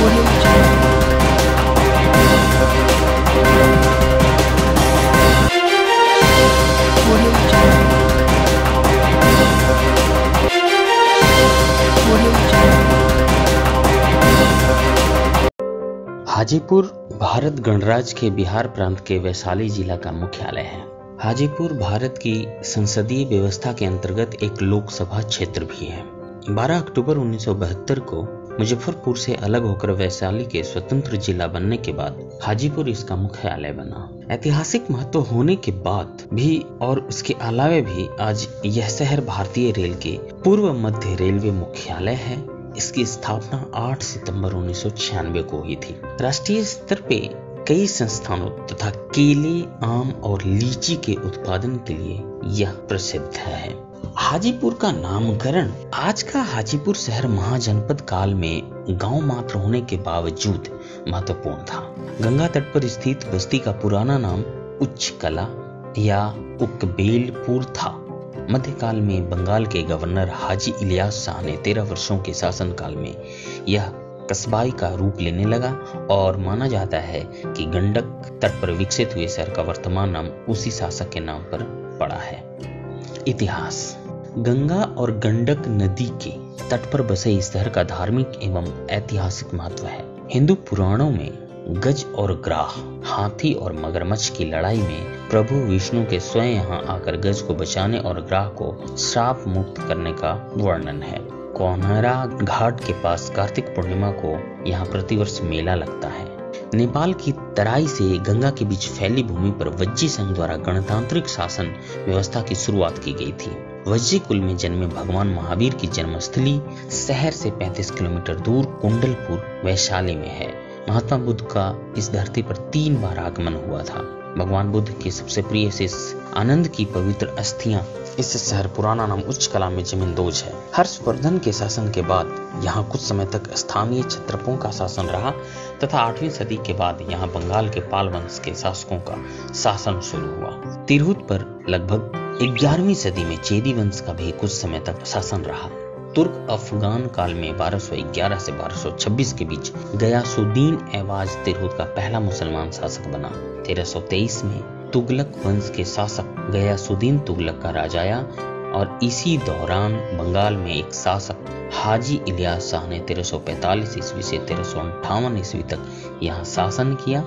Audio Jungle. Audio Jungle. Audio Jungle. Hajipur Bharat गणराज्य के बिहार प्रांत के वैशाली जिला का मुख्यालय है। हाजीपुर भारत की संसदीय व्यवस्था के अंतर्गत एक लोकसभा क्षेत्र भी है। 12 अक्टूबर 1972 को मुजफ्फरपुर से अलग होकर वैशाली के स्वतंत्र जिला बनने के बाद हाजीपुर इसका मुख्यालय बना। ऐतिहासिक महत्व होने के बाद भी और उसके अलावे भी आज यह शहर भारतीय रेल के पूर्व मध्य रेलवे मुख्यालय है। इसकी स्थापना 8 सितंबर 1996 को हुई थी। राष्ट्रीय स्तर पे कई संस्थानों तथा केले, आम और लीची के उत्पादन के लिए यह प्रसिद्ध है। हाजीपुर का नामकरण आज का हाजीपुर शहर महाजनपद काल में गांव मात्र होने के बावजूद महत्वपूर्ण था। गंगा तट पर स्थित बस्ती का पुराना नाम उच्चकला या उकबेलपुर था। मध्यकाल में बंगाल के गवर्नर हाजी इलियास शाह ने 13 वर्षों के शासनकाल में यह कस्बाई का रूप लेने लगा और माना जाता है कि गंडक तट पर विकसित हुए शहर का वर्तमान नाम उसी शासक के नाम पर पड़ा है। इतिहास। गंगा और गंडक नदी के तट पर बसे इस शहर का धार्मिक एवं ऐतिहासिक महत्व है। हिंदू पुराणों में गज और ग्राह, हाथी और मगरमच्छ की लड़ाई में प्रभु विष्णु के स्वयं यहाँ आकर गज को बचाने और ग्राह को श्राप मुक्त करने का वर्णन है। कोनहरा घाट के पास कार्तिक पूर्णिमा को यहाँ प्रतिवर्ष मेला लगता है। नेपाल की तराई से गंगा के बीच फैली भूमि पर वज्जी संघ द्वारा गणतांत्रिक शासन व्यवस्था की शुरुआत की गई थी। वज्जी कुल में जन्मे भगवान महावीर की जन्मस्थली शहर से 35 किलोमीटर दूर कुंडलपुर वैशाली में है। महात्मा बुद्ध का इस धरती पर 3 बार आगमन हुआ था। भगवान बुद्ध के सबसे प्रिय शिष्य आनंद की पवित्र अस्थियां इस शहर पुराना नाम उच्चकला में जमींदोज है। हर्षवर्धन के शासन के बाद यहाँ कुछ समय तक स्थानीय क्षत्रपों का शासन रहा तथा 8वीं सदी के बाद यहाँ बंगाल के पाल वंश के शासकों का शासन शुरू हुआ। तिरहुत पर लगभग 11वीं सदी में चेदी वंश का भी कुछ समय तक शासन रहा। तुर्क अफगान काल में 1211 से 1226 के बीच गयासुद्दीन ऐवाज तिरहुत का पहला मुसलमान शासक बना। 1323 में तुगलक वंश के शासक गयासुद्दीन तुगलक का राज आया और इसी दौरान बंगाल में एक शासक हाजी इलियास शाह ने 1345 ईस्वी से 1358 ईस्वी तक यहाँ शासन किया।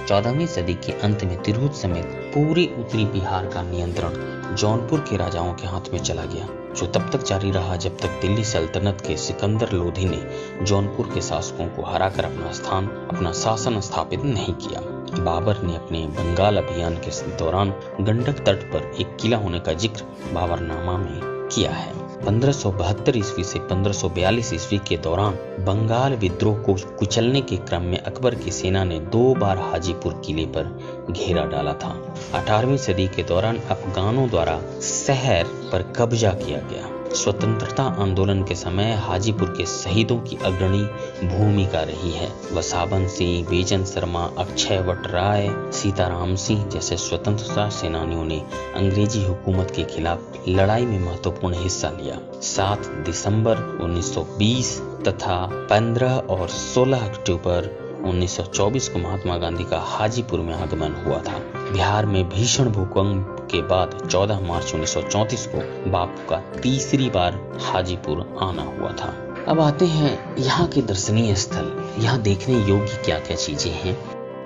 14वीं सदी के अंत में तिरहुत समेत पूरे उत्तरी बिहार का नियंत्रण जौनपुर के राजाओं के हाथ में चला गया, जो तब तक जारी रहा जब तक दिल्ली सल्तनत के सिकंदर लोधी ने जौनपुर के शासकों को हराकर अपना शासन स्थापित नहीं किया। बाबर ने अपने बंगाल अभियान के दौरान गंडक तट पर एक किला होने का जिक्र बाबरनामा में किया है। 1572 ईस्वी से 1542 ईस्वी के दौरान बंगाल विद्रोह को कुचलने के क्रम में अकबर की सेना ने 2 बार हाजीपुर किले पर घेरा डाला था। 18वीं सदी के दौरान अफगानों द्वारा शहर पर कब्जा किया गया। स्वतंत्रता आंदोलन के समय हाजीपुर के शहीदों की अग्रणी भूमिका रही है। वसावन सिंह, बेजन शर्मा, अक्षय वट राय, सीताराम सिंह जैसे स्वतंत्रता सेनानियों ने अंग्रेजी हुकूमत के खिलाफ लड़ाई में महत्वपूर्ण हिस्सा लिया। 7 दिसंबर 1920 तथा 15 और 16 अक्टूबर 1924 को महात्मा गांधी का हाजीपुर में आगमन हुआ था। बिहार में भीषण भूकंप के बाद 14 मार्च 1934 को बापू का तीसरी बार हाजीपुर आना हुआ था। अब आते हैं यहाँ के दर्शनीय स्थल। यहाँ देखने योग्य क्या क्या चीजें हैं।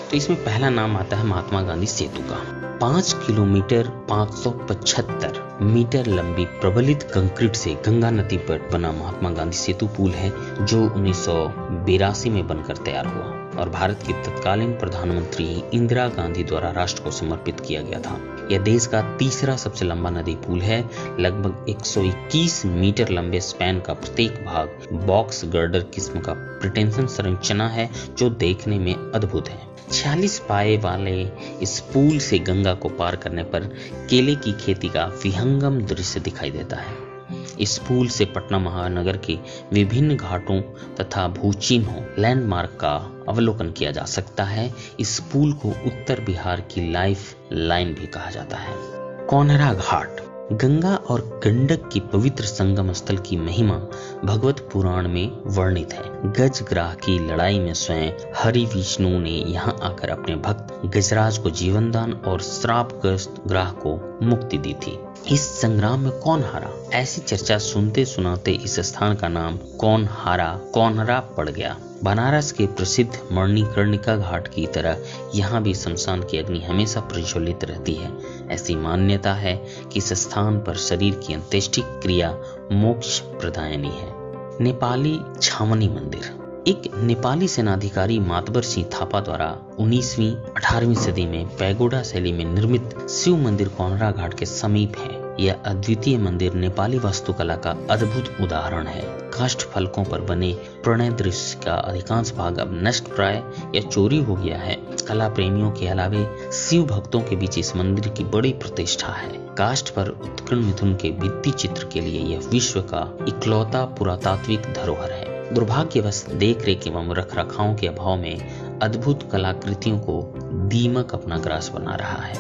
तो इसमें पहला नाम आता है महात्मा गांधी सेतु का। 5 किलोमीटर 575 मीटर लंबी प्रबलित कंक्रीट से गंगा नदी पर बना महात्मा गांधी सेतु पुल है, जो 1982 में बनकर तैयार हुआ और भारत की तत्कालीन प्रधानमंत्री इंदिरा गांधी द्वारा राष्ट्र को समर्पित किया गया था। यह देश का तीसरा सबसे लंबा नदी पुल है। लगभग 121 मीटर लंबे स्पैन का प्रत्येक भाग बॉक्स गर्डर किस्म का प्रिटेंशन संरचना है, जो देखने में अद्भुत है। 46 पाए वाले इस पुल से गंगा को पार करने पर केले की खेती का विहंगम दृश्य दिखाई देता है। इस पुल से पटना महानगर के विभिन्न घाटों तथा भूचिन्हों लैंडमार्क का अवलोकन किया जा सकता है। इस पुल को उत्तर बिहार की लाइफ लाइन भी कहा जाता है। कोनहरा घाट गंगा और गंडक की पवित्र संगम स्थल की महिमा भगवत पुराण में वर्णित है। गजग्राह की लड़ाई में स्वयं हरि विष्णु ने यहाँ आकर अपने भक्त गजराज को जीवन दान और श्रापग्रस्त ग्राह को मुक्ति दी थी। इस संग्राम में कौन हारा, ऐसी चर्चा सुनते सुनाते इस स्थान का नाम कौनहरा पड़ गया। बनारस के प्रसिद्ध मणिकर्णिका घाट की तरह यहाँ भी शमशान की अग्नि हमेशा प्रज्वलित रहती है। ऐसी मान्यता है कि इस स्थान पर शरीर की अंत्येष्टि क्रिया मोक्ष प्रदायनी है। नेपाली छावनी मंदिर। एक नेपाली सेनाधिकारी मातबर सिंह थापा द्वारा 19वीं-18वीं सदी में पैगोडा शैली में निर्मित शिव मंदिर कौनहरा घाट के समीप है। यह अद्वितीय मंदिर नेपाली वास्तुकला का अद्भुत उदाहरण है। काष्ठ फलकों पर बने प्रणय दृश्य का अधिकांश भाग अब नष्ट प्राय या चोरी हो गया है। कला प्रेमियों के अलावे शिव भक्तों के बीच इस मंदिर की बड़ी प्रतिष्ठा है। काष्ठ पर उत्कीर्ण मिथुन के भित्ति चित्र के लिए यह विश्व का इकलौता पुरातात्विक धरोहर है। दुर्भाग्यवश देख रेख एवं रख रखाव के अभाव में अद्भुत कलाकृतियों को दीमक अपना ग्रास बना रहा है।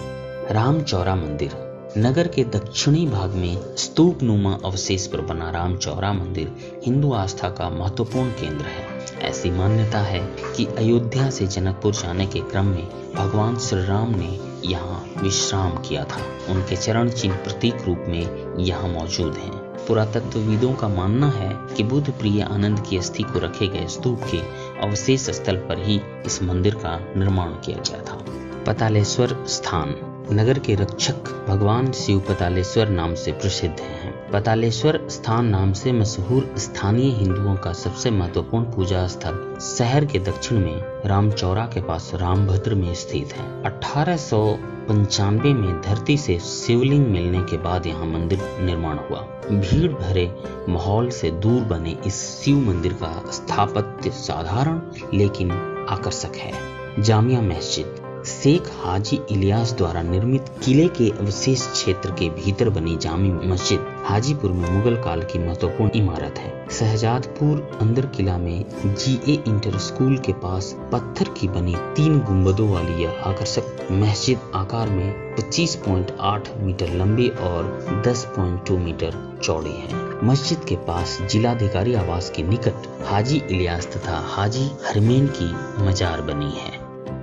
रामचौरा मंदिर। नगर के दक्षिणी भाग में स्तूप नुमा अवशेष पर बना रामचौरा मंदिर हिंदू आस्था का महत्वपूर्ण केंद्र है। ऐसी मान्यता है कि अयोध्या से जनकपुर जाने के क्रम में भगवान श्री राम ने यहाँ विश्राम किया था। उनके चरण चिन्ह प्रतीक रूप में यहाँ मौजूद हैं। पुरातत्वविदों का मानना है कि बुद्ध प्रिय आनंद की अस्थि को रखे गए स्तूप के अवशेष स्थल पर ही इस मंदिर का निर्माण किया गया था। पतालेश्वर स्थान। नगर के रक्षक भगवान शिव पतालेश्वर नाम से प्रसिद्ध हैं। पतालेश्वर स्थान नाम से मशहूर स्थानीय हिंदुओं का सबसे महत्वपूर्ण पूजा स्थल शहर के दक्षिण में रामचौरा के पास रामभद्र में स्थित है। 1895 में धरती से शिवलिंग मिलने के बाद यहाँ मंदिर निर्माण हुआ। भीड़ भरे माहौल से दूर बने इस शिव मंदिर का स्थापत्य साधारण लेकिन आकर्षक है। जामिया मस्जिद। शेख हाजी इलियास द्वारा निर्मित किले के अवशेष क्षेत्र के भीतर बनी जामी मस्जिद हाजीपुर में मुगल काल की महत्वपूर्ण इमारत है। शहजादपुर अंदर किला में GA इंटर स्कूल के पास पत्थर की बनी 3 गुंबदों वाली यह आकर्षक मस्जिद आकार में 25.8 मीटर लंबी और 10.2 मीटर चौड़ी है। मस्जिद के पास जिलाधिकारी आवास के निकट हाजी इलियास तथा हाजी हरमैन की मजार बनी है।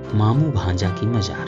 मामू भांजा की मजार।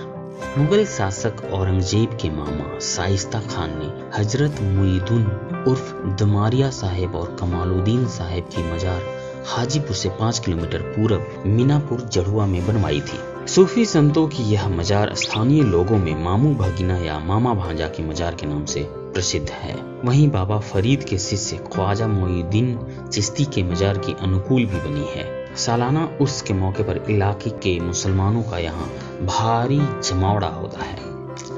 मुगल शासक औरंगजेब के मामा शाइस्ता खान ने हजरत मुईदुन उर्फ दमारिया साहेब और कमालुद्दीन साहेब की मजार हाजीपुर से 5 किलोमीटर पूर्व मीनापुर जड़ुआ में बनवाई थी। सूफी संतों की यह मजार स्थानीय लोगों में मामू भगीना या मामा भांजा की मजार के नाम से प्रसिद्ध है। वहीं बाबा फरीद के शिष्य ख्वाजा मुईदुद्दीन चिश्ती के मजार की अनुकूल भी बनी है। सालाना उर्स के मौके पर इलाके के मुसलमानों का यहाँ भारी जमावड़ा होता है।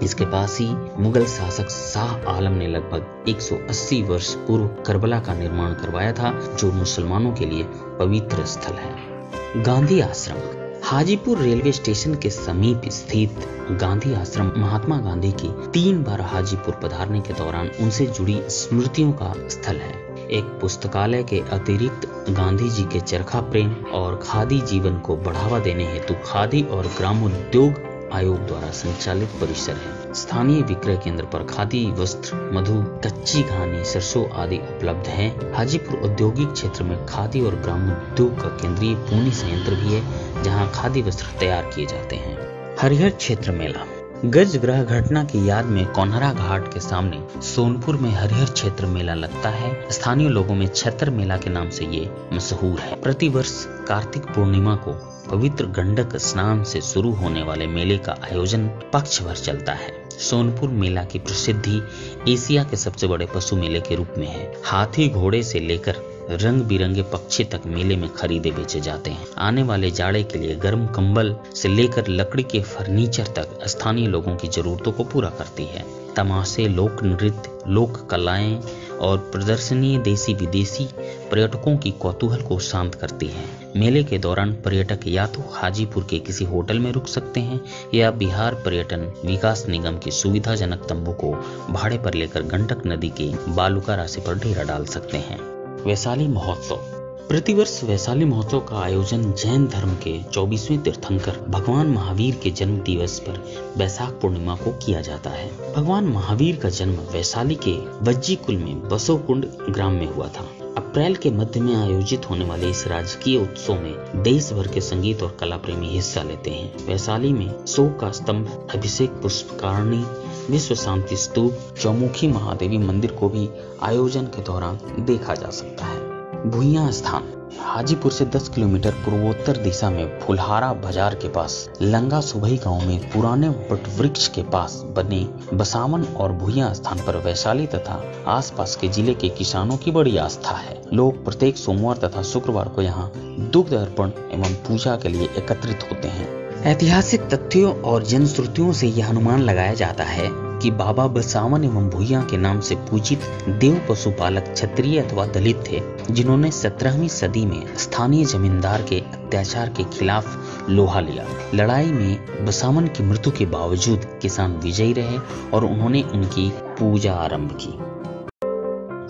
इसके पास ही मुगल शासक शाह आलम ने लगभग 180 वर्ष पूर्व करबला का निर्माण करवाया था, जो मुसलमानों के लिए पवित्र स्थल है। गांधी आश्रम। हाजीपुर रेलवे स्टेशन के समीप स्थित गांधी आश्रम महात्मा गांधी की 3 बार हाजीपुर पधारने के दौरान उनसे जुड़ी स्मृतियों का स्थल है। एक पुस्तकालय के अतिरिक्त गांधी जी के चरखा प्रेम और खादी जीवन को बढ़ावा देने हेतु खादी और ग्रामोद्योग आयोग द्वारा संचालित परिसर है। स्थानीय विक्रय केंद्र पर खादी वस्त्र, मधु, कच्ची घानी, सरसों आदि उपलब्ध हैं। हाजीपुर औद्योगिक क्षेत्र में खादी और ग्रामोद्योग का केंद्रीय पूनी संयंत्र भी है, जहां खादी वस्त्र तैयार किए जाते हैं। हरिहर क्षेत्र मेला। गजग्राह घटना की याद में कौनहरा घाट के सामने सोनपुर में हरिहर क्षेत्र मेला लगता है। स्थानीय लोगों में छतर मेला के नाम से ये मशहूर है। प्रतिवर्ष कार्तिक पूर्णिमा को पवित्र गंडक स्नान से शुरू होने वाले मेले का आयोजन पक्ष भर चलता है। सोनपुर मेला की प्रसिद्धि एशिया के सबसे बड़े पशु मेले के रूप में है। हाथी घोड़े से लेकर रंग बिरंगे पक्षी तक मेले में खरीदे बेचे जाते हैं। आने वाले जाड़े के लिए गर्म कंबल से लेकर लकड़ी के फर्नीचर तक स्थानीय लोगों की जरूरतों को पूरा करती है। तमाशे, लोक नृत्य, लोक कलाएं और प्रदर्शनी देसी विदेशी पर्यटकों की कौतूहल को शांत करती है। मेले के दौरान पर्यटक या तो हाजीपुर के किसी होटल में रुक सकते हैं या बिहार पर्यटन विकास निगम की सुविधाजनक तंबू को भाड़े पर लेकर गंडक नदी के बालुका राशि पर डेरा डाल सकते हैं। वैशाली महोत्सव। प्रतिवर्ष वैशाली महोत्सव का आयोजन जैन धर्म के 24वें तीर्थंकर भगवान महावीर के जन्म दिवस पर वैशाख पूर्णिमा को किया जाता है। भगवान महावीर का जन्म वैशाली के वज्जी कुल में बसवकुंड ग्राम में हुआ था। अप्रैल के मध्य में आयोजित होने वाले इस राजकीय उत्सव में देश भर के संगीत और कला प्रेमी हिस्सा लेते हैं। वैशाली में 100 का स्तंभ, अभिषेक पुष्पकारणी, विश्व शांति स्तूप, चौमुखी महादेवी मंदिर को भी आयोजन के दौरान देखा जा सकता है। भुइयां स्थान हाजीपुर से 10 किलोमीटर पूर्वोत्तर दिशा में फुलहारा बाजार के पास लंगा सुबही गांव में पुराने वट वृक्ष के पास बने बसावन और भुइयां स्थान पर वैशाली तथा आसपास के जिले के किसानों की बड़ी आस्था है। लोग प्रत्येक सोमवार तथा शुक्रवार को यहाँ दुग्ध अर्पण एवं पूजा के लिए एकत्रित होते हैं। ऐतिहासिक तथ्यों और जनश्रुतियों से यह अनुमान लगाया जाता है कि बाबा बसावन एवं भुइयां के नाम से पूजित देव पशुपालक क्षत्रिय अथवा दलित थे, जिन्होंने 17वीं सदी में स्थानीय जमींदार के अत्याचार के खिलाफ लोहा लिया। लड़ाई में बसावन की मृत्यु के बावजूद किसान विजयी रहे और उन्होंने उनकी पूजा आरंभ की।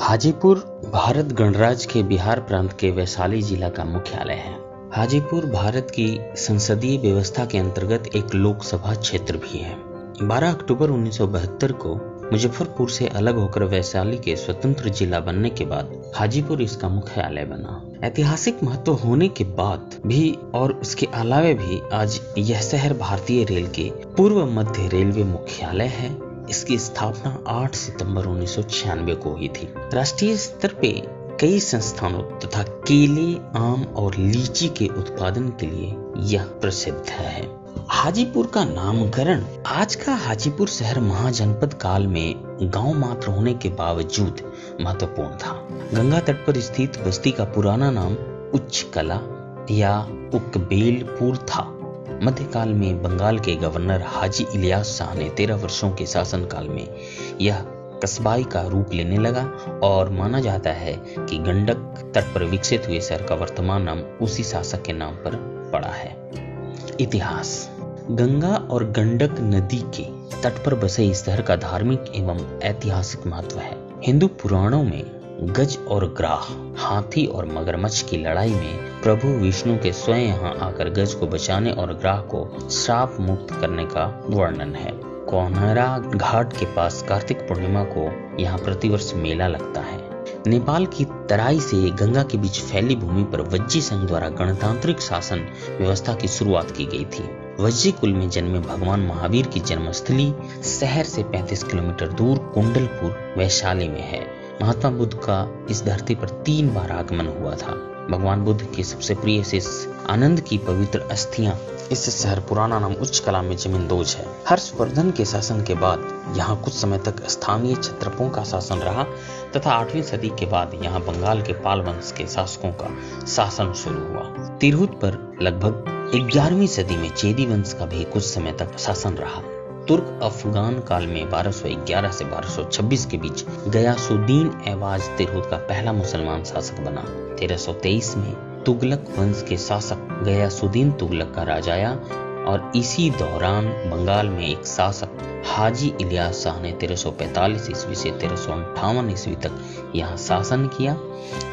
हाजीपुर भारत गणराज्य के बिहार प्रांत के वैशाली जिला का मुख्यालय है। हाजीपुर भारत की संसदीय व्यवस्था के अंतर्गत एक लोकसभा क्षेत्र भी है। 12 अक्टूबर 1972 को मुजफ्फरपुर से अलग होकर वैशाली के स्वतंत्र जिला बनने के बाद हाजीपुर इसका मुख्यालय बना। ऐतिहासिक महत्व होने के बाद भी और उसके अलावे भी आज यह शहर भारतीय रेल के पूर्व मध्य रेलवे मुख्यालय है। इसकी स्थापना 8 सितंबर 1996 को हुई थी। राष्ट्रीय स्तर पे कई संस्थानों तथा केले, आम और लीची के उत्पादन के लिए यह प्रसिद्ध है। हाजीपुर का नामकरण आज का हाजीपुर शहर महाजनपद काल में गांव मात्र होने के बावजूद महत्वपूर्ण था। गंगा तट पर स्थित बस्ती का पुराना नाम उच्चकला या उकबेलपुर था। मध्यकाल में बंगाल के गवर्नर हाजी इलियास शाह ने 13 वर्षों के शासनकाल में यह कस्बाई का रूप लेने लगा और माना जाता है कि गंडक तट पर विकसित हुए शहर का वर्तमान नाम उसी शासक के नाम पर पड़ा है। इतिहास गंगा और गंडक नदी के तट पर बसे इस शहर का धार्मिक एवं ऐतिहासिक महत्व है। हिंदू पुराणों में गज और ग्राह, हाथी और मगरमच्छ की लड़ाई में प्रभु विष्णु के स्वयं यहाँ आकर गज को बचाने और ग्राह को श्राप मुक्त करने का वर्णन है। कोनहरा घाट के पास कार्तिक पूर्णिमा को यहाँ प्रतिवर्ष मेला लगता है। नेपाल की तराई से गंगा के बीच फैली भूमि पर वज्जी संघ द्वारा गणतांत्रिक शासन व्यवस्था की शुरुआत की गई थी। वज्जी कुल में जन्मे भगवान महावीर की जन्मस्थली शहर से 35 किलोमीटर दूर कुंडलपुर वैशाली में है। महात्मा बुद्ध का इस धरती पर 3 बार आगमन हुआ था। भगवान बुद्ध के सबसे प्रिय शिष्य आनंद की पवित्र अस्थियां इस शहर पुराना नाम उच्चकला में जमींदोज है। हर्षवर्धन के शासन के बाद यहाँ कुछ समय तक स्थानीय क्षत्रपों का शासन रहा तथा 8वीं सदी के बाद यहाँ बंगाल के पाल वंश के शासकों का शासन शुरू हुआ। तिरहुत पर लगभग 11वीं सदी में चेदी वंश का भी कुछ समय तक शासन रहा। तुर्क अफगान काल में 1211 से 1226 के बीच गयासुद्दीन ऐवाज तिरहुत का पहला मुसलमान शासक बना। 1323 में तुगलक वंश के शासक गयासुद्दीन तुगलक का राज आया और इसी दौरान बंगाल में एक शासक हाजी इलियास शाह ने 1345 ईस्वी से 1358 ईस्वी तक यहाँ शासन किया।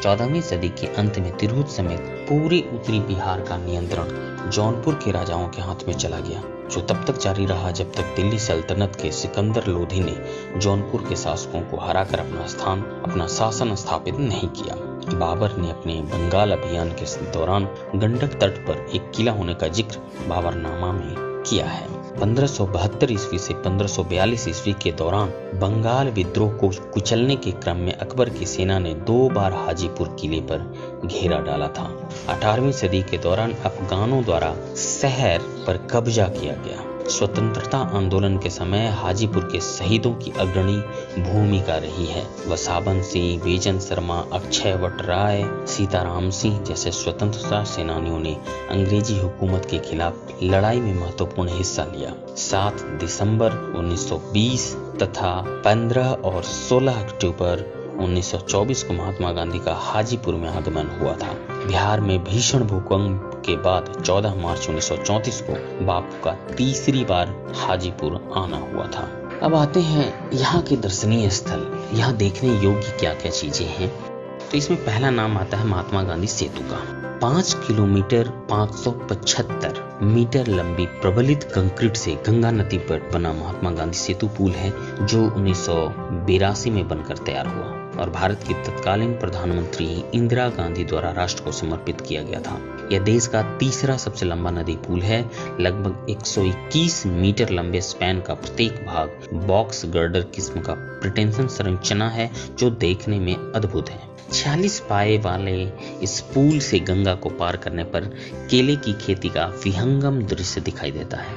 14वीं सदी के अंत में तिरहुत समेत पूरे उत्तरी बिहार का नियंत्रण जौनपुर के राजाओं के हाथ में चला गया, जो तब तक जारी रहा जब तक दिल्ली सल्तनत के सिकंदर लोधी ने जौनपुर के शासकों को हराकर अपना शासन स्थापित नहीं किया। बाबर ने अपने बंगाल अभियान के दौरान गंडक तट पर एक किला होने का जिक्र बाबरनामा में किया है। 1572 ईस्वी से 1542 ईस्वी के दौरान बंगाल विद्रोह को कुचलने के क्रम में अकबर की सेना ने 2 बार हाजीपुर किले पर घेरा डाला था। 18वीं सदी के दौरान अफगानों द्वारा शहर पर कब्जा किया गया। स्वतंत्रता आंदोलन के समय हाजीपुर के शहीदों की अग्रणी भूमिका रही है। वसावन सिंह, बेजन शर्मा, अक्षय वट राय, सीताराम सिंह जैसे स्वतंत्रता सेनानियों ने अंग्रेजी हुकूमत के खिलाफ लड़ाई में महत्वपूर्ण हिस्सा लिया। 7 दिसंबर 1920 तथा 15 और 16 अक्टूबर 1924 को महात्मा गांधी का हाजीपुर में आगमन हुआ था। बिहार में भीषण भूकंप के बाद 14 मार्च 1934 को बापू का तीसरी बार हाजीपुर आना हुआ था। अब आते हैं यहाँ के दर्शनीय स्थल। यहाँ देखने योग्य क्या क्या चीजें हैं। तो इसमें पहला नाम आता है महात्मा गांधी सेतु का। 5 किलोमीटर 575 मीटर लंबी प्रबलित कंक्रीट से गंगा नदी पर बना महात्मा गांधी सेतु पुल है, जो 1982 में बनकर तैयार हुआ और भारत की तत्कालीन प्रधानमंत्री इंदिरा गांधी द्वारा राष्ट्र को समर्पित किया गया था। यह देश का तीसरा सबसे लंबा नदी पुल है। लगभग 121 मीटर लंबे स्पैन का प्रत्येक भाग बॉक्स गर्डर किस्म का प्रिटेंशन संरचना है, जो देखने में अद्भुत है। 46 पाए वाले इस पुल से गंगा को पार करने पर केले की खेती का विहंगम दृश्य दिखाई देता है।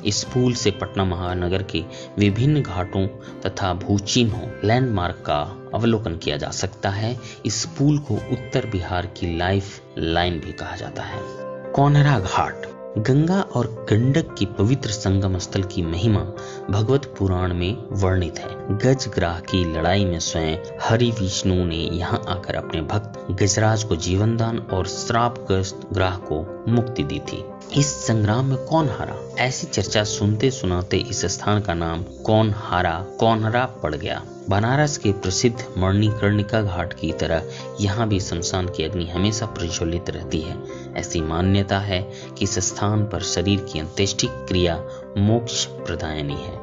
इस पुल से पटना महानगर के विभिन्न घाटों तथा भूचिन्हों लैंडमार्क का अवलोकन किया जा सकता है। इस पुल को उत्तर बिहार की लाइफ लाइन भी कहा जाता है। कौनहरा घाट गंगा और गंडक की पवित्र संगम स्थल की महिमा भगवत पुराण में वर्णित है। गजग्राह की लड़ाई में स्वयं हरि विष्णु ने यहाँ आकर अपने भक्त गजराज को जीवन दान और श्रापग्रस्त ग्राह को मुक्ति दी थी। इस संग्राम में कौन हारा, ऐसी चर्चा सुनते सुनाते इस स्थान का नाम कौनहरा पड़ गया। बनारस के प्रसिद्ध मणिकर्णिका घाट की तरह यहाँ भी शमशान की अग्नि हमेशा प्रज्वलित रहती है। ऐसी मान्यता है कि इस स्थान पर शरीर की अंत्येष्टि क्रिया मोक्ष प्रदायनी है।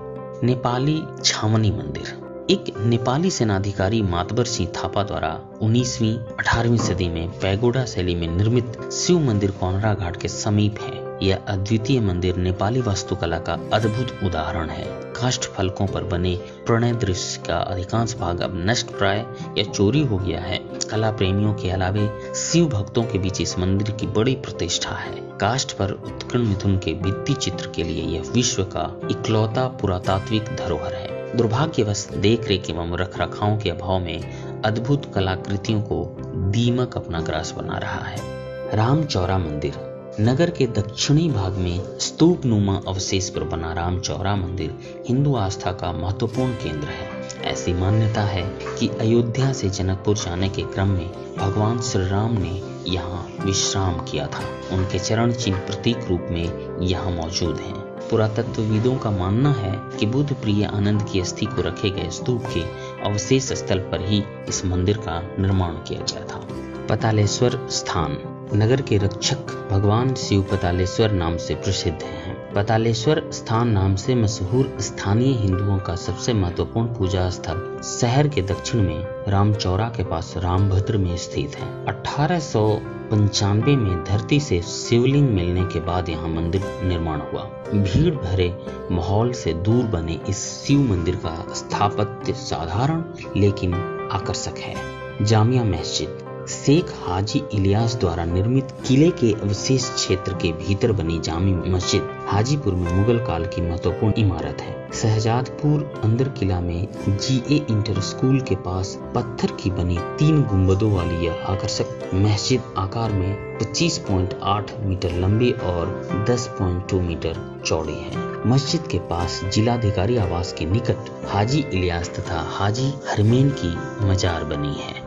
नेपाली छावनी मंदिर एक नेपाली सेनाधिकारी मातबर सिंह थापा द्वारा 19वीं 18वीं सदी में पैगोडा शैली में निर्मित शिव मंदिर कौनहरा घाट के समीप है। यह अद्वितीय मंदिर नेपाली वास्तुकला का अद्भुत उदाहरण है। काष्ठ फलकों पर बने प्रणय दृश्य का अधिकांश भाग अब नष्ट प्राय या चोरी हो गया है। कला प्रेमियों के अलावे शिव भक्तों के बीच इस मंदिर की बड़ी प्रतिष्ठा है। काष्ठ पर उत्कीर्ण मिथुन के भित्ति चित्र के लिए यह विश्व का इकलौता पुरातात्विक धरोहर है। दुर्भाग्यवश देख रेख एवं रख रखाव के अभाव में अद्भुत कलाकृतियों को दीमक अपना ग्रास बना रहा है। रामचौरा मंदिर नगर के दक्षिणी भाग में स्तूप नुमा अवशेष पर बना रामचौरा मंदिर हिंदू आस्था का महत्वपूर्ण केंद्र है। ऐसी मान्यता है कि अयोध्या से जनकपुर जाने के क्रम में भगवान श्री राम ने यहाँ विश्राम किया था। उनके चरण चिन्ह प्रतीक रूप में यहाँ मौजूद हैं। पुरातत्वविदों का मानना है कि बुद्ध प्रिय आनंद की अस्थि को रखे गए स्तूप के अवशेष स्थल पर ही इस मंदिर का निर्माण किया गया था। पतालेश्वर स्थान नगर के रक्षक भगवान शिव पतालेश्वर नाम से प्रसिद्ध हैं। पतालेश्वर स्थान नाम से मशहूर स्थानीय हिंदुओं का सबसे महत्वपूर्ण पूजा स्थल शहर के दक्षिण में रामचौरा के पास रामभद्र में स्थित है। 1895 में धरती से शिवलिंग मिलने के बाद यहाँ मंदिर निर्माण हुआ। भीड़ भरे माहौल से दूर बने इस शिव मंदिर का स्थापत्य साधारण लेकिन आकर्षक है। जामिया मस्जिद शेख हाजी इलियास द्वारा निर्मित किले के अवशेष क्षेत्र के भीतर बनी जामी मस्जिद हाजीपुर में मुगल काल की महत्वपूर्ण इमारत है। शहजादपुर अंदर किला में GA इंटर स्कूल के पास पत्थर की बनी 3 गुंबदों वाली यह आकर्षक मस्जिद आकार में 25.8 मीटर लंबी और 10.2 मीटर चौड़ी है। मस्जिद के पास जिलाधिकारी आवास के निकट हाजी इलियास तथा हाजी हरमेन की मजार बनी है।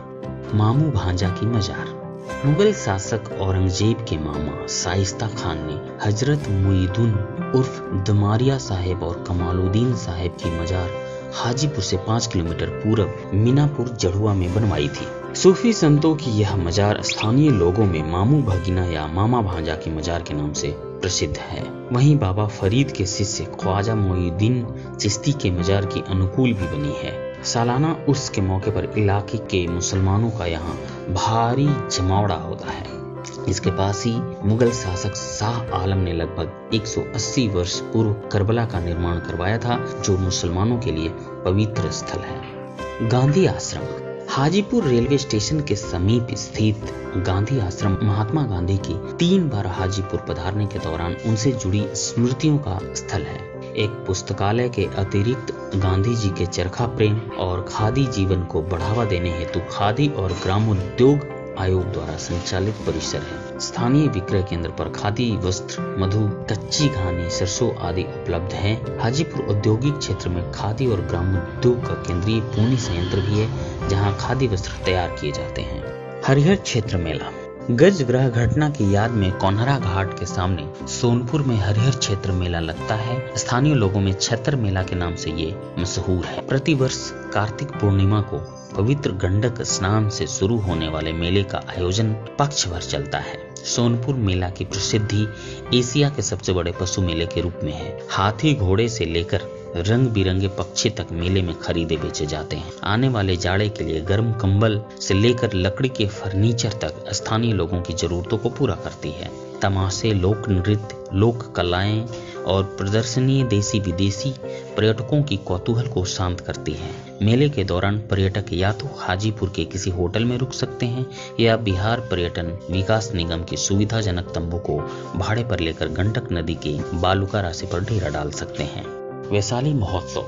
मामू भांजा की मजार मुगल शासक औरंगजेब के मामा शाइस्ता खान ने हजरत मुईदुन उर्फ दमारिया साहेब और कमालुद्दीन साहेब की मजार हाजीपुर से 5 किलोमीटर पूर्व मीनापुर जड़ुआ में बनवाई थी। सूफी संतों की यह मजार स्थानीय लोगों में मामू भगीना या मामा भांजा की मजार के नाम से प्रसिद्ध है। वहीं बाबा फरीद के शिष्य ख्वाजा मोइनुद्दीन चिश्ती के मजार की अनुकूल भी बनी है। सालाना उर्स के मौके पर इलाके के मुसलमानों का यहाँ भारी जमावड़ा होता है। इसके पास ही मुगल शासक शाह आलम ने लगभग 180 वर्ष पूर्व करबला का निर्माण करवाया था, जो मुसलमानों के लिए पवित्र स्थल है। गांधी आश्रम हाजीपुर रेलवे स्टेशन के समीप स्थित गांधी आश्रम महात्मा गांधी की 3 बार हाजीपुर पधारने के दौरान उनसे जुड़ी स्मृतियों का स्थल है। एक पुस्तकालय के अतिरिक्त गांधी जी के चरखा प्रेम और खादी जीवन को बढ़ावा देने हेतु खादी और ग्रामोद्योग आयोग द्वारा संचालित परिसर है। स्थानीय विक्रय केंद्र पर खादी वस्त्र, मधु, कच्ची घानी, सरसों आदि उपलब्ध हैं। हाजीपुर औद्योगिक क्षेत्र में खादी और ग्रामोद्योग का केंद्रीय पूनी संयंत्र भी है, जहां खादी वस्त्र तैयार किए जाते हैं। हरिहर क्षेत्र मेला गज ग्रह घटना की याद में कोनहरा घाट के सामने सोनपुर में हरिहर क्षेत्र मेला लगता है। स्थानीय लोगों में छतर मेला के नाम से ये मशहूर है। प्रतिवर्ष कार्तिक पूर्णिमा को पवित्र गंडक स्नान से शुरू होने वाले मेले का आयोजन पक्ष भर चलता है। सोनपुर मेला की प्रसिद्धि एशिया के सबसे बड़े पशु मेले के रूप में है। हाथी घोड़े से लेकर रंग बिरंगे पक्षी तक मेले में खरीदे बेचे जाते हैं। आने वाले जाड़े के लिए गर्म कंबल से लेकर लकड़ी के फर्नीचर तक स्थानीय लोगों की जरूरतों को पूरा करती है। तमाशे, लोक नृत्य, लोक कलाएं और प्रदर्शनी देसी विदेशी पर्यटकों की कौतूहल को शांत करती है। मेले के दौरान पर्यटक या तो हाजीपुर के किसी होटल में रुक सकते हैं या बिहार पर्यटन विकास निगम की सुविधाजनक तंबू को भाड़े पर लेकर गंडक नदी के बालूका रास्ते पर डेरा डाल सकते हैं। वैशाली महोत्सव।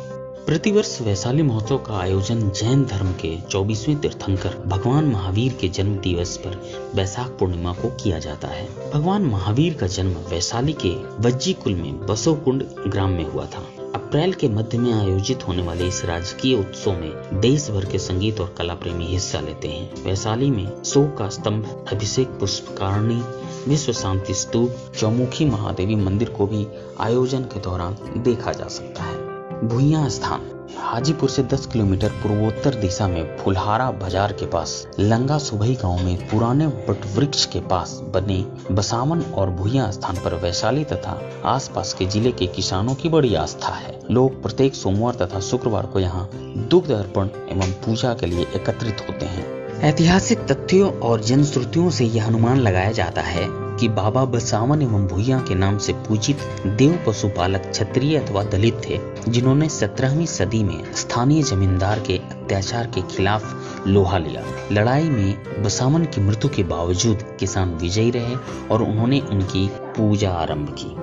प्रतिवर्ष वैशाली महोत्सव का आयोजन जैन धर्म के 24वें तीर्थंकर भगवान महावीर के जन्म दिवस पर वैशाख पूर्णिमा को किया जाता है। भगवान महावीर का जन्म वैशाली के वज्जी कुल में बसवकुंड ग्राम में हुआ था। अप्रैल के मध्य में आयोजित होने वाले इस राजकीय उत्सव में देश भर के संगीत और कला प्रेमी हिस्सा लेते हैं। वैशाली में 100 का स्तंभ, अभिषेक पुष्पकारणी, विश्व शांति स्तूप, चौमुखी महादेवी मंदिर को भी आयोजन के दौरान देखा जा सकता है। भुइयां स्थान। हाजीपुर से 10 किलोमीटर पूर्वोत्तर दिशा में फुलहारा बाजार के पास लंगा सुबही गांव में पुराने वट वृक्ष के पास बने बसावन और भुइयां स्थान पर वैशाली तथा आसपास के जिले के किसानों की बड़ी आस्था है। लोग प्रत्येक सोमवार तथा शुक्रवार को यहां दुग्ध अर्पण एवं पूजा के लिए एकत्रित होते हैं। ऐतिहासिक तथ्यों और जनश्रुतियों से यह अनुमान लगाया जाता है कि बाबा बसावन एवं भुइयां के नाम से पूजित देव पशुपालक क्षत्रिय अथवा दलित थे, जिन्होंने 17वीं सदी में स्थानीय जमींदार के अत्याचार के खिलाफ लोहा लिया। लड़ाई में बसावन की मृत्यु के बावजूद किसान विजयी रहे और उन्होंने उनकी पूजा आरंभ की।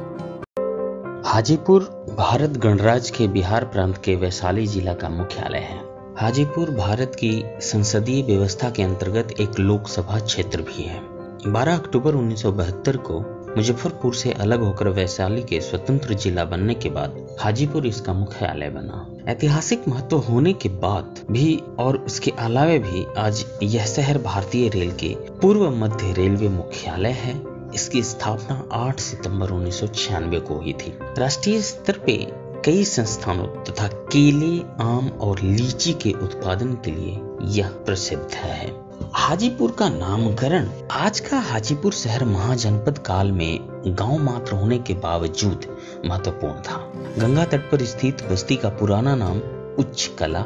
हाजीपुर भारत गणराज्य के बिहार प्रांत के वैशाली जिला का मुख्यालय है। हाजीपुर भारत की संसदीय व्यवस्था के अंतर्गत एक लोकसभा क्षेत्र भी है। 12 अक्टूबर 1972 को मुजफ्फरपुर से अलग होकर वैशाली के स्वतंत्र जिला बनने के बाद हाजीपुर इसका मुख्यालय बना। ऐतिहासिक महत्व होने के बाद भी और उसके अलावे भी आज यह शहर भारतीय रेल के पूर्व मध्य रेलवे मुख्यालय है। इसकी स्थापना 8 सितंबर 1996 को हुई थी। राष्ट्रीय स्तर पे कई संस्थानों तथा केले, आम और लीची के उत्पादन के लिए यह प्रसिद्ध है। हाजीपुर का नामकरण। आज का हाजीपुर शहर महाजनपद काल में गांव मात्र होने के बावजूद महत्वपूर्ण था। गंगा तट पर स्थित बस्ती का पुराना नाम उच्चकला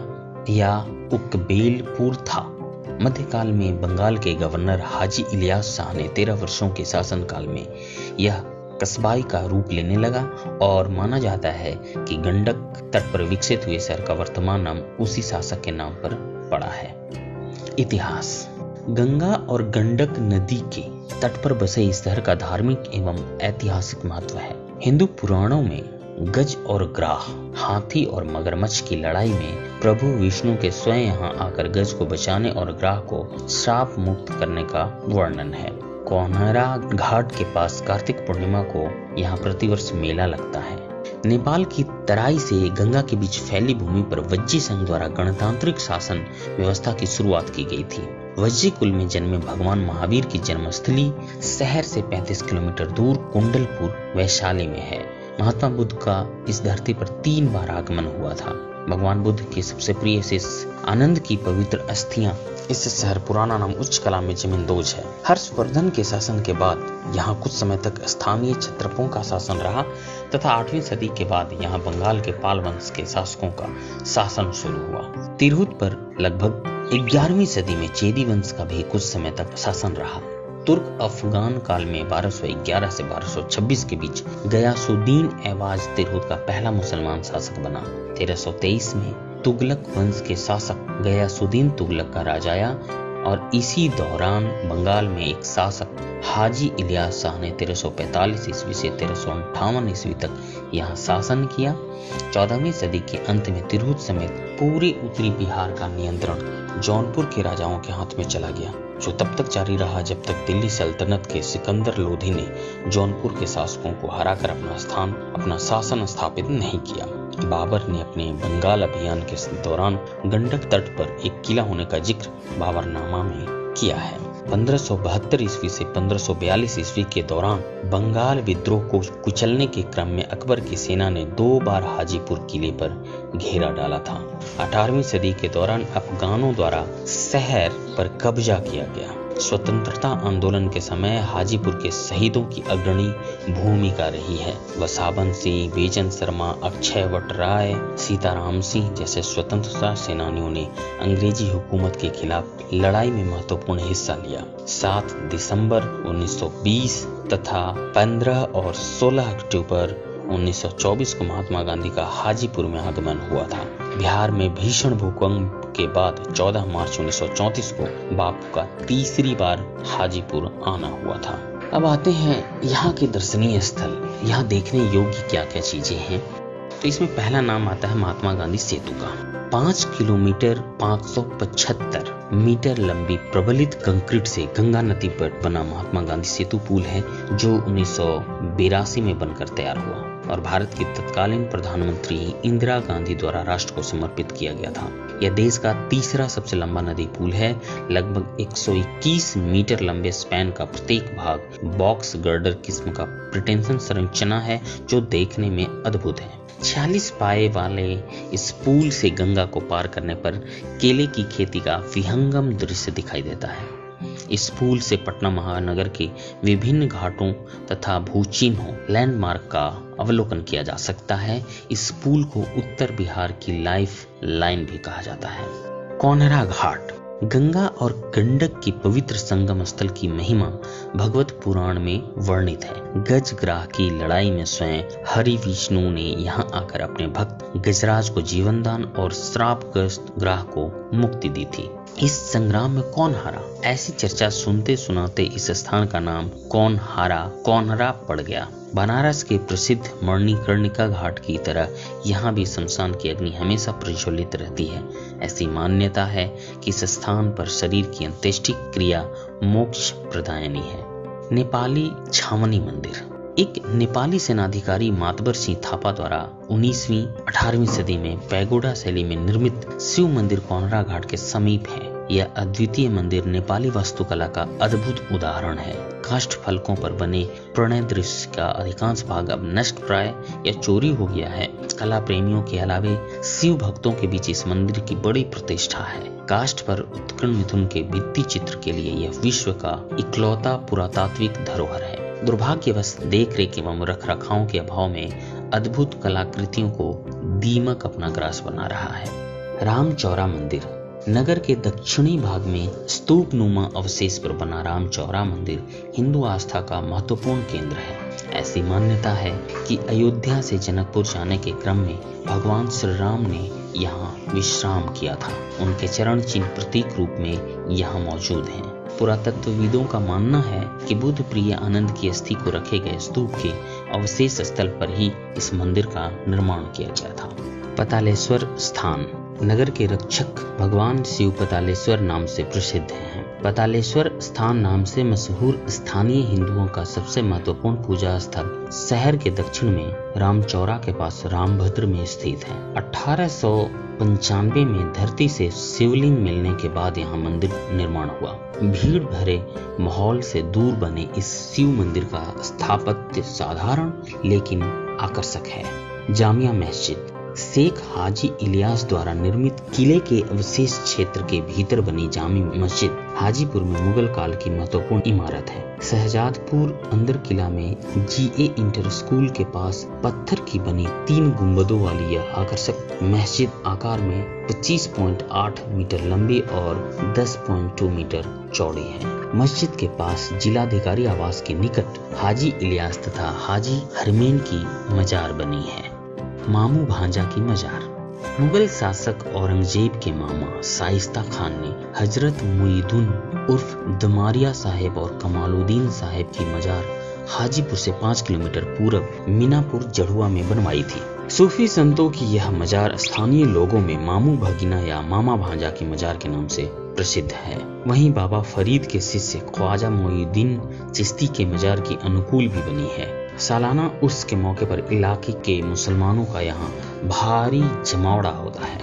या उकबेलपुर था। मध्यकाल में बंगाल के गवर्नर हाजी इलियास शाह ने 13 वर्षों के शासनकाल में यह कस्बाई का रूप लेने लगा और माना जाता है कि गंडक तट पर विकसित हुए शहर का वर्तमान नाम उसी शासक के नाम पर पड़ा है। इतिहास। गंगा और गंडक नदी के तट पर बसे इस शहर का धार्मिक एवं ऐतिहासिक महत्व है। हिंदू पुराणों में गज और ग्राह, हाथी और मगरमच्छ की लड़ाई में प्रभु विष्णु के स्वयं यहाँ आकर गज को बचाने और ग्राह को श्राप मुक्त करने का वर्णन है। कोनहरा घाट के पास कार्तिक पूर्णिमा को यहाँ प्रतिवर्ष मेला लगता है। नेपाल की तराई से गंगा के बीच फैली भूमि पर वज्जी संघ द्वारा गणतांत्रिक शासन व्यवस्था की शुरुआत की गई थी। वज्जी कुल में जन्मे भगवान महावीर की जन्मस्थली शहर से 35 किलोमीटर दूर कुंडलपुर वैशाली में है। महात्मा बुद्ध का इस धरती पर 3 बार आगमन हुआ था। भगवान बुद्ध के सबसे प्रिय शिष्य आनंद की पवित्र अस्थियां इस शहर पुराना नाम उच्चकला में जमींदोज है। हर्षवर्धन के शासन के बाद यहाँ कुछ समय तक स्थानीय क्षत्रपों का शासन रहा तथा 8वीं सदी के बाद यहाँ बंगाल के पाल वंश के शासकों का शासन शुरू हुआ। तिरहुत पर लगभग 11वीं सदी में चेदी वंश का भी कुछ समय तक शासन रहा। तुर्क अफगान काल में 1211 से 1226 के बीच गयासुद्दीन ऐवाज तिरहुत का पहला मुसलमान शासक बना। 1323 में तुगलक वंश के शासक गयासुद्दीन तुगलक का राज आया और इसी दौरान बंगाल में एक शासक हाजी इलियास शाह ने 1345 ईस्वी से 1358 ईस्वी तक यहाँ शासन किया। 14वीं सदी के अंत में तिरहुत समेत पूरे उत्तरी बिहार का नियंत्रण जौनपुर के राजाओं के हाथ में चला गया, जो तब तक जारी रहा जब तक दिल्ली सल्तनत के सिकंदर लोधी ने जौनपुर के शासकों को हराकर अपना शासन स्थापित नहीं किया। बाबर ने अपने बंगाल अभियान के दौरान गंडक तट पर एक किला होने का जिक्र बाबरनामा में किया है। 1572 ईस्वी से 1542 ईस्वी के दौरान बंगाल विद्रोह को कुचलने के क्रम में अकबर की सेना ने 2 बार हाजीपुर किले पर घेरा डाला था। 18वीं सदी के दौरान अफगानों द्वारा शहर पर कब्जा किया गया। स्वतंत्रता आंदोलन के समय हाजीपुर के शहीदों की अग्रणी भूमिका रही है। वसावन सिंह, बेचन शर्मा, अक्षयवट राय, सीताराम सिंह जैसे स्वतंत्रता सेनानियों ने अंग्रेजी हुकूमत के खिलाफ लड़ाई में महत्वपूर्ण हिस्सा लिया। 7 दिसंबर 1920 तथा 15 और 16 अक्टूबर 1924 को महात्मा गांधी का हाजीपुर में आगमन हुआ था। बिहार में भीषण भूकंप के बाद 14 मार्च 1934 को बापू का तीसरी बार हाजीपुर आना हुआ था। अब आते हैं यहाँ के दर्शनीय स्थल, यहाँ देखने योग्य क्या क्या चीजें हैं। तो इसमें पहला नाम आता है महात्मा गांधी सेतु का। 5 किलोमीटर 575 मीटर लंबी प्रबलित कंक्रीट से गंगा नदी पर बना महात्मा गांधी सेतु पुल है, जो 1982 में बनकर तैयार हुआ और भारत की तत्कालीन प्रधानमंत्री इंदिरा गांधी द्वारा राष्ट्र को समर्पित किया गया था। यह देश का तीसरा सबसे लंबा नदी पुल है। लगभग 121 मीटर लंबे स्पैन का प्रत्येक भाग बॉक्स गर्डर किस्म का प्रिटेंशन संरचना है, जो देखने में अद्भुत है। 46 पाए वाले इस पुल से गंगा को पार करने पर केले की खेती का विहंगम दृश्य दिखाई देता है। इस पुल से पटना महानगर के विभिन्न घाटों तथा भूचिन्हों लैंडमार्क का अवलोकन किया जा सकता है। इस पुल को उत्तर बिहार की लाइफ लाइन भी कहा जाता है। कौनहरा घाट गंगा और गंडक की पवित्र संगम स्थल की महिमा भगवत पुराण में वर्णित है। गजग्राह की लड़ाई में स्वयं हरि विष्णु ने यहाँ आकर अपने भक्त गजराज को जीवन दान और श्रापग्रस्त ग्राह को मुक्ति दी थी। इस संग्राम में कौन हारा, ऐसी चर्चा सुनते सुनाते इस स्थान का नाम कौनहरा पड़ गया। बनारस के प्रसिद्ध मणिकर्णिका घाट की तरह यहाँ भी शमशान की अग्नि हमेशा प्रज्वलित रहती है। ऐसी मान्यता है कि इस स्थान पर शरीर की अंत्येष्टि क्रिया मोक्ष प्रदायनी है। नेपाली छावनी मंदिर एक नेपाली सेनाधिकारी मातबर सिंह थापा द्वारा 19वीं 18वीं सदी में पैगोडा शैली में निर्मित शिव मंदिर कौनहरा घाट के समीप है। यह अद्वितीय मंदिर नेपाली वास्तुकला का अद्भुत उदाहरण है। काष्ठ फलकों पर बने प्रणय दृश्य का अधिकांश भाग अब नष्ट प्राय या चोरी हो गया है। कला प्रेमियों के अलावे शिव भक्तों के बीच इस मंदिर की बड़ी प्रतिष्ठा है। काष्ठ पर उत्कीर्ण मिथुन के भित्ति चित्र के लिए यह विश्व का इकलौता पुरातात्विक धरोहर है। दुर्भाग्यवश देखरेख एवं रखरखाव के अभाव में अद्भुत कलाकृतियों को दीमक अपना ग्रास बना रहा है। रामचौरा मंदिर नगर के दक्षिणी भाग में स्तूप नुमा अवशेष पर बना रामचौरा मंदिर हिंदू आस्था का महत्वपूर्ण केंद्र है। ऐसी मान्यता है कि अयोध्या से जनकपुर जाने के क्रम में भगवान श्री राम ने यहाँ विश्राम किया था। उनके चरण चिन्ह प्रतीक रूप में यहाँ मौजूद हैं। पुरातत्वविदों का मानना है कि बुद्ध प्रिय आनंद की अस्थि को रखे गए स्तूप के अवशेष स्थल पर ही इस मंदिर का निर्माण किया गया था। पतालेश्वर स्थान नगर के रक्षक भगवान शिव पतालेश्वर नाम से प्रसिद्ध हैं। पतालेश्वर स्थान नाम से मशहूर स्थानीय हिंदुओं का सबसे महत्वपूर्ण पूजा स्थल शहर के दक्षिण में रामचौरा के पास रामभद्र में स्थित है। 1895 में धरती से शिवलिंग मिलने के बाद यहाँ मंदिर निर्माण हुआ। भीड़ भरे माहौल से दूर बने इस शिव मंदिर का स्थापत्य साधारण लेकिन आकर्षक है। जामिया मस्जिद शेख हाजी इलियास द्वारा निर्मित किले के अवशेष क्षेत्र के भीतर बनी जामी मस्जिद हाजीपुर में मुगल काल की महत्वपूर्ण इमारत है। शहजादपुर अंदर किला में GA इंटर स्कूल के पास पत्थर की बनी 3 गुंबदों वाली यह आकर्षक मस्जिद आकार में 25.8 मीटर लंबी और 10.2 मीटर चौड़ी है। मस्जिद के पास जिलाधिकारी आवास के निकट हाजी इलियास तथा हाजी हरमैन की मजार बनी है। मामू भांजा की मजार मुगल शासक औरंगजेब के मामा शाइस्ता खान ने हजरत मुईदुन उर्फ दमारिया साहेब और कमालुद्दीन साहेब की मजार हाजीपुर से 5 किलोमीटर पूरब मीनापुर जड़ुआ में बनवाई थी। सूफी संतों की यह मजार स्थानीय लोगों में मामू भगीना या मामा भांजा की मजार के नाम से प्रसिद्ध है। वहीं बाबा फरीद के शिष्य ख्वाजा मोइनुद्दीन चिश्ती के मजार की अनुकूल भी बनी है। सालाना उर्स के मौके पर इलाके के मुसलमानों का यहाँ भारी जमावड़ा होता है।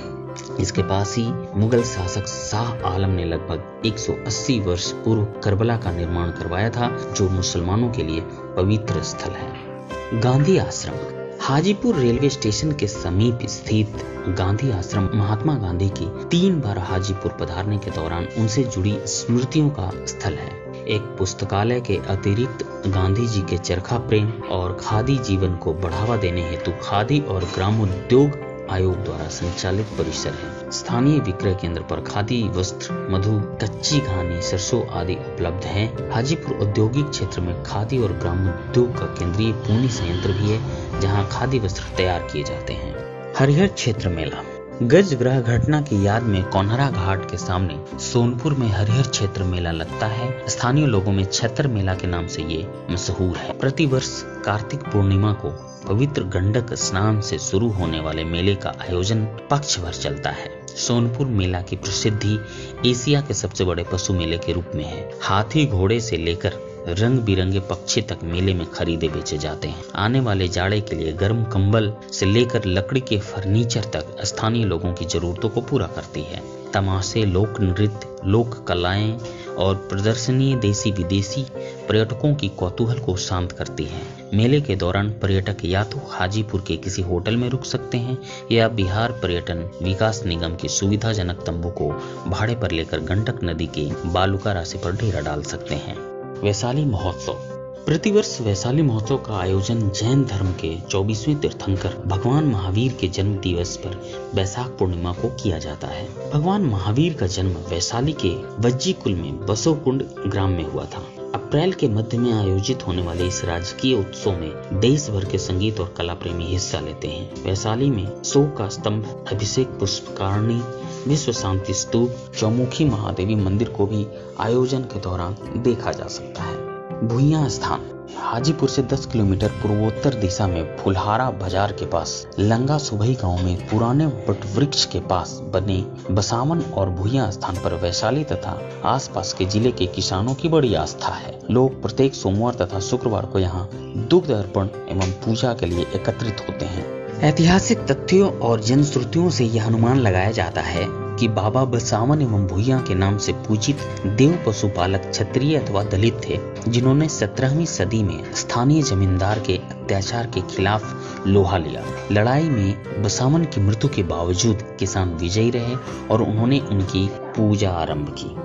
इसके पास ही मुगल शासक शाह आलम ने लगभग 180 वर्ष पूर्व करबला का निर्माण करवाया था, जो मुसलमानों के लिए पवित्र स्थल है। गांधी आश्रम। हाजीपुर रेलवे स्टेशन के समीप स्थित गांधी आश्रम महात्मा गांधी की 3 बार हाजीपुर पधारने के दौरान उनसे जुड़ी स्मृतियों का स्थल है। एक पुस्तकालय के अतिरिक्त गांधी जी के चरखा प्रेम और खादी जीवन को बढ़ावा देने हेतु खादी और ग्रामोद्योग आयोग द्वारा संचालित परिसर है। स्थानीय विक्रय केंद्र पर खादी वस्त्र, मधु, कच्ची घानी, सरसों आदि उपलब्ध हैं। हाजीपुर औद्योगिक क्षेत्र में खादी और ग्रामोद्योग का केंद्रीय पूर्णी संयंत्र भी है, जहां खादी वस्त्र तैयार किए जाते हैं। हरिहर क्षेत्र मेला। गज ग्रह घटना की याद में कोनहरा घाट के सामने सोनपुर में हरिहर क्षेत्र मेला लगता है। स्थानीय लोगों में छतर मेला के नाम से ये मशहूर है। प्रतिवर्ष कार्तिक पूर्णिमा को पवित्र गंडक स्नान से शुरू होने वाले मेले का आयोजन पक्ष भर चलता है। सोनपुर मेला की प्रसिद्धि एशिया के सबसे बड़े पशु मेले के रूप में है। हाथी घोड़े से लेकर रंग बिरंगे पक्षी तक मेले में खरीदे बेचे जाते हैं। आने वाले जाड़े के लिए गर्म कंबल से लेकर लकड़ी के फर्नीचर तक स्थानीय लोगों की जरूरतों को पूरा करती है। तमाशे, लोक नृत्य, लोक कलाएं और प्रदर्शनी देसी विदेशी पर्यटकों की कौतूहल को शांत करती है। मेले के दौरान पर्यटक या तो हाजीपुर के किसी होटल में रुक सकते हैं या बिहार पर्यटन विकास निगम की सुविधाजनक तंबू को भाड़े पर लेकर गंडक नदी के बालुका राशि पर डेरा डाल सकते हैं। वैशाली महोत्सव। प्रतिवर्ष वैशाली महोत्सव का आयोजन जैन धर्म के 24वें तीर्थंकर भगवान महावीर के जन्म दिवस पर वैशाख पूर्णिमा को किया जाता है। भगवान महावीर का जन्म वैशाली के वज्जी कुल में बसोकुंड ग्राम में हुआ था। अप्रैल के मध्य में आयोजित होने वाले इस राजकीय उत्सव में देश भर के संगीत और कला प्रेमी हिस्सा लेते हैं। वैशाली में 100 का स्तंभ, अभिषेक पुष्पकारणी, विश्व शांति स्तूप, चौमुखी महादेवी मंदिर को भी आयोजन के दौरान देखा जा सकता है। भुइयां स्थान। हाजीपुर से 10 किलोमीटर पूर्वोत्तर दिशा में फुलहारा बाजार के पास लंगा सुबही गांव में पुराने वटवृक्ष के पास बने बसावन और भुइयां स्थान पर वैशाली तथा आसपास के जिले के किसानों की बड़ी आस्था है। लोग प्रत्येक सोमवार तथा शुक्रवार को यहां दुग्ध अर्पण एवं पूजा के लिए एकत्रित होते हैं। ऐतिहासिक तथ्यों और जनश्रुतियों से यह अनुमान लगाया जाता है कि बाबा बसावन एवं भुइयां के नाम से पूजित देव पशुपालक क्षत्रिय अथवा दलित थे, जिन्होंने 17वीं सदी में स्थानीय जमींदार के अत्याचार के खिलाफ लोहा लिया। लड़ाई में बसावन की मृत्यु के बावजूद किसान विजयी रहे और उन्होंने उनकी पूजा आरंभ की।